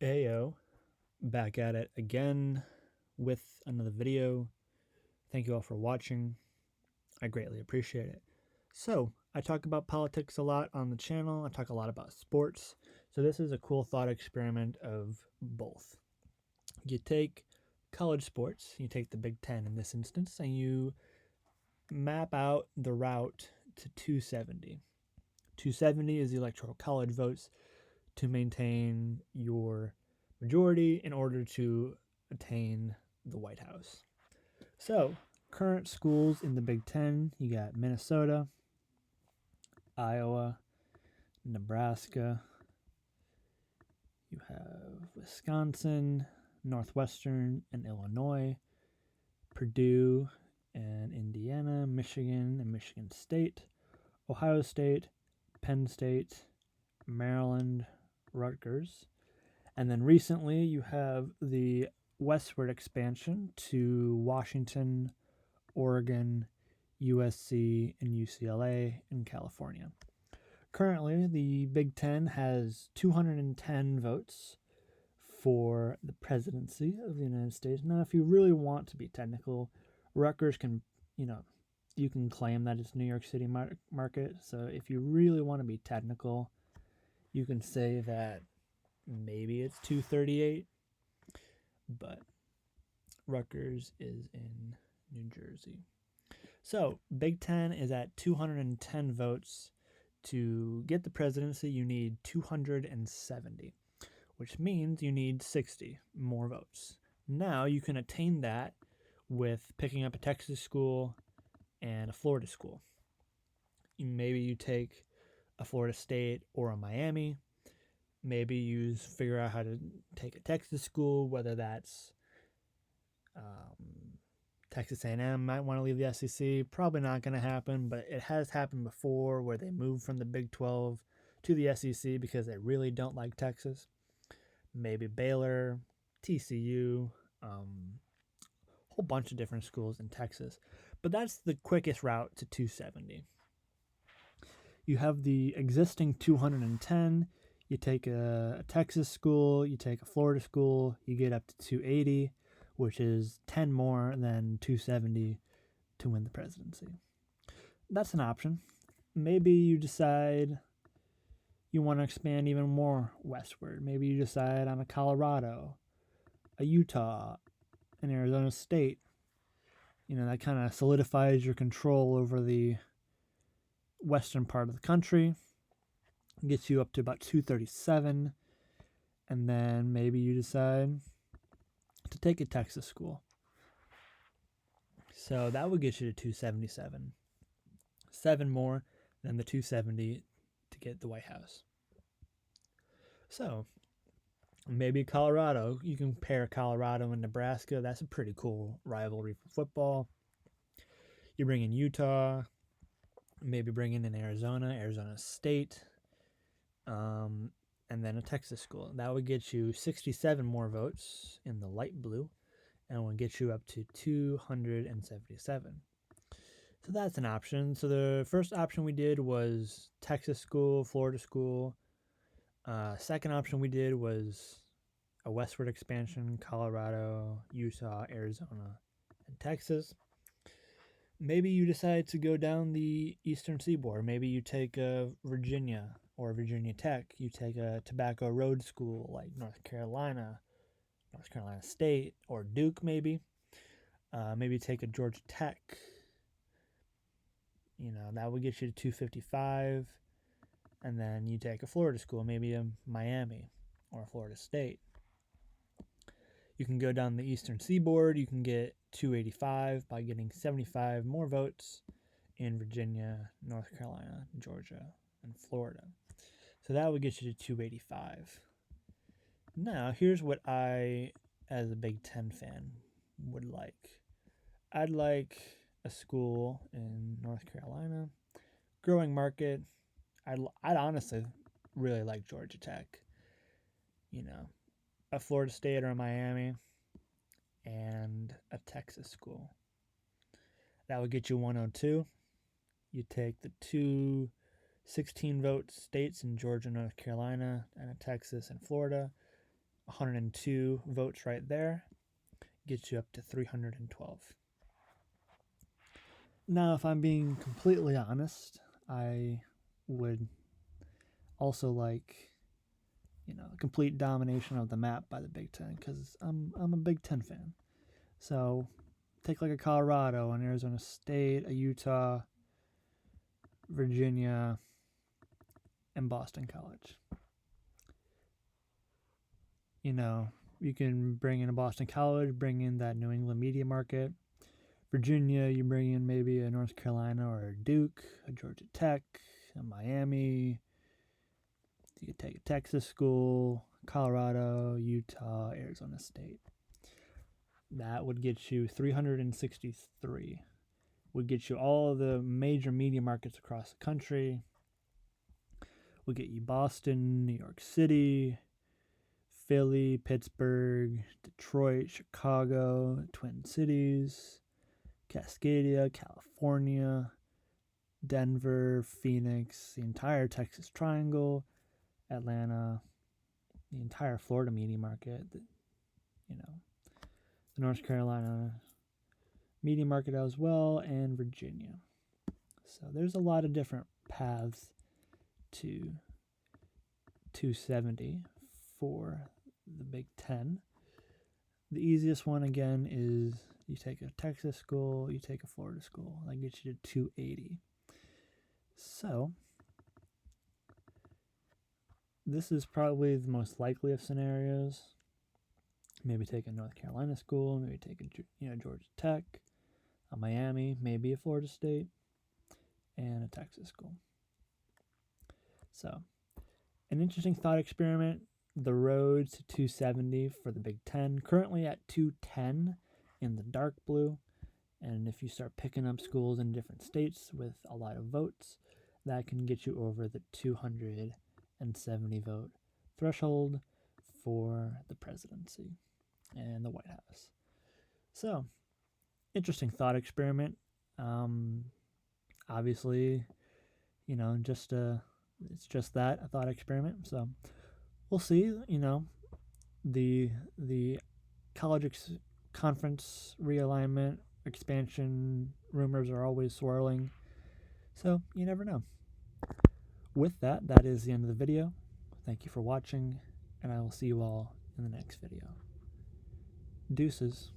Ayo, back at it again with another video. Thank you all for watching. I greatly appreciate it. So, I talk about politics a lot on the channel. I talk a lot about sports. So this is a cool thought experiment of both. You take college sports, you take the Big Ten in this instance, and you map out the route to 270. 270 is the Electoral College votes to maintain your majority in order to attain the White House. So, current schools in the Big Ten, you got Minnesota, Iowa, Nebraska, you have Wisconsin, Northwestern, and Illinois, Purdue and Indiana, Michigan and Michigan State, Ohio State, Penn State, Maryland, Rutgers. And then recently you have the westward expansion to Washington, Oregon, USC, and UCLA in California. Currently, the Big Ten has 210 votes for the presidency of the United States. Now, if you really want to be technical, Rutgers can, you can claim that it's New York City market. So if you really want to be technical, you can say that maybe it's 238, but Rutgers is in New Jersey. So Big Ten is at 210 votes. To get the presidency, you need 270, which means you need 60 more votes. Now you can attain that with picking up a Texas school and a Florida school. Maybe you take a Florida State or a Miami. Maybe you figure out how to take a Texas school, whether that's Texas A&M might want to leave the SEC. Probably not going to happen, but it has happened before where they moved from the Big 12 to the SEC because they really don't like Texas. Maybe Baylor, TCU, whole bunch of different schools in Texas. But that's the quickest route to 270. You have the existing 210. You take a Texas school, you take a Florida school, you get up to 280, which is 10 more than 270 to win the presidency. That's an option. Maybe you decide you want to expand even more westward. Maybe you decide on a Colorado, a Utah, an Arizona State. That kind of solidifies your control over the western part of the country, gets you up to about 237, and then maybe you decide to take a Texas school. So that would get you to 277. 7 more than the 270 to get the White House. So maybe Colorado. You can pair Colorado and Nebraska. That's a pretty cool rivalry for football. You bring in Utah. Maybe bring in Arizona State. And then a Texas school. That would get you 67 more votes in the light blue, and will get you up to 277. So that's an option. So the first option we did was Texas school, Florida school. Second option we did was a westward expansion, Colorado, Utah, Arizona, and Texas. Maybe you decide to go down the eastern seaboard. Maybe you take Virginia or Virginia Tech. You take a Tobacco Road school like North Carolina State, or Duke maybe. Maybe take a Georgia Tech. That would get you to 255. And then you take a Florida school, maybe a Miami or a Florida State. You can go down the eastern seaboard. You can get 285 by getting 75 more votes in Virginia, North Carolina, Georgia, and Florida. So that would get you to 285. Now, here's what I, as a Big Ten fan, would like. I'd like a school in North Carolina, growing market. I'd honestly really like Georgia Tech. A Florida State or a Miami, and a Texas school. That would get you 102. You take the 216 vote states in Georgia, North Carolina, and Texas and Florida. 102 votes right there. Gets you up to 312. Now, if I'm being completely honest, I would also like, complete domination of the map by the Big Ten, because I'm a Big Ten fan. So take like a Colorado, an Arizona State, a Utah, Virginia, and Boston College. You can bring in a Boston College, bring in that New England media market. Virginia, you bring in maybe a North Carolina or a Duke, a Georgia Tech, a Miami. You could take a Texas school, Colorado, Utah, Arizona State. That would get you 363. Would get you all of the major media markets across the country. Would get you Boston, New York City, Philly, Pittsburgh, Detroit, Chicago, Twin Cities, Cascadia, California, Denver, Phoenix, the entire Texas Triangle, Atlanta, the entire Florida media market, the North Carolina media market as well, and Virginia. So there's a lot of different paths to 270 for the Big Ten. The easiest one, again, is you take a Texas school, you take a Florida school. That gets you to 280. So this is probably the most likely of scenarios. Maybe take a North Carolina school, maybe take a Georgia Tech, a Miami, maybe a Florida State, and a Texas school. So an interesting thought experiment. The road to 270 for the Big Ten, currently at 210 in the dark blue. And if you start picking up schools in different states with a lot of votes, that can get you over the 270 vote threshold for the presidency and the White House. So, interesting thought experiment. Obviously, it's just that, a thought experiment. So we'll see. The college conference realignment, expansion rumors are always swirling. So you never know. With that, that is the end of the video. Thank you for watching, and I will see you all in the next video. Deuces.